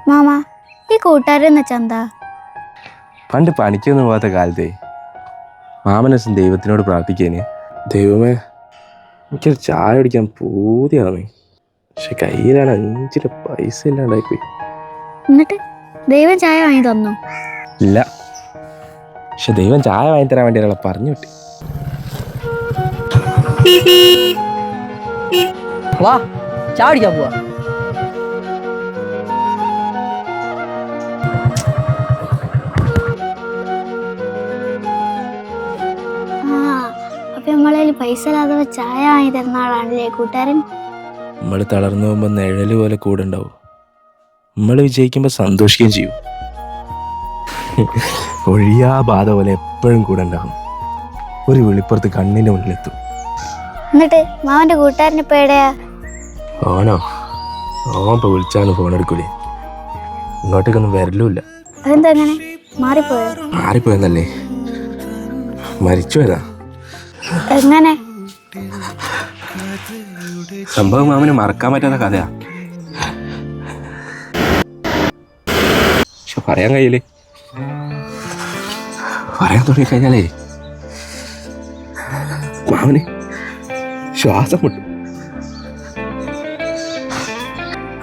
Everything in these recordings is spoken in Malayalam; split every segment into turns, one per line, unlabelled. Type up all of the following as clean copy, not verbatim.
മാമ, ഈ കൂട്ടുകാരെന്ന് വെച്ചാ എന്താ?
പണ്ട് പണിക്കൊന്നും പോകാത്ത കാലത്തെ മാമനസം ദൈവത്തിനോട് പ്രാർത്ഥിക്കേന്, ദൈവമേ എനിക്കൊരു ചായ കുടിക്കാൻ പൂതിയാണ്, പക്ഷെ കയ്യിലാണ് 5 രൂപ പൈസ ഇല്ലാണ്ടായിപ്പോയി.
എന്നിട്ട് ദൈവം ചായ വാങ്ങി തന്നോ?
ഇല്ല, പക്ഷെ ദൈവം ചായ വാങ്ങി തരാൻ വേണ്ടി ഒരാളെ പറഞ്ഞു വിട്ടു.
വാ ചായ കുടിക്കാൻ പോവാ.
അപ്പൊ നമ്മളതിൽ പൈസ ഇല്ലാതെ ചായ വാങ്ങി തരുന്ന ആളാണല്ലേ കൂട്ടുകാരൻ?
നമ്മൾ തളർന്നു പോകുമ്പോൾ നിഴല് പോലെ കൂടെ ഉണ്ടാവും. നമ്മൾ വിജയിക്കുമ്പോൾ സന്തോഷിക്കുകയും ചെയ്യും. ഒഴിയാ ബാധ പോലെ എപ്പോഴും കൂടെ ഉണ്ടാകും. ഒരു വെളിപ്പുറത്ത് കണ്ണിന്റെ മുന്നിലെത്തും.
എന്നിട്ട് മാവന്റെ കൂട്ടുകാരൻ ഇപ്പൊ എവിടെയാ?
ഓനോ, ഓൻ ഇപ്പൊ വിളിച്ചാണ് ഫോൺ എടുക്കൂലേ, ഇങ്ങോട്ടേക്കൊന്നും വരലുമില്ല.
അതെന്താ അങ്ങനെ? മാറിപ്പോയോ?
മാറിപ്പോയെന്നല്ലേ, മരിച്ചു പോയതാ.
എങ്ങനെ?
സംഭവം മാമന് മറക്കാൻ പറ്റാത്ത കഥയാ, പക്ഷെ പറയാൻ കഴിയില്ലേ. പറയാൻ തുടങ്ങിക്കഴിഞ്ഞാലേ മാമന് ശ്വാസം മുട്ടും.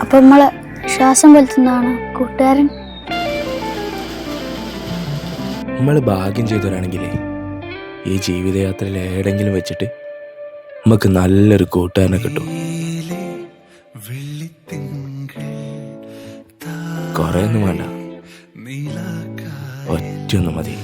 അപ്പൊ നമ്മള് ശ്വാസം വലിക്കുന്നതാണ് കൂട്ടുകാരൻ.
നമ്മൾ ഭാഗ്യം ചെയ്തവരാണെങ്കിലേ ഈ ജീവിതയാത്രയിൽ എവിടെങ്കിലും വെച്ചിട്ട് നമുക്ക് നല്ലൊരു കൂട്ടുകാരനെ കിട്ടും. കുറേ ഒന്നും വേണ്ട, ഒറ്റയൊന്നും മതി.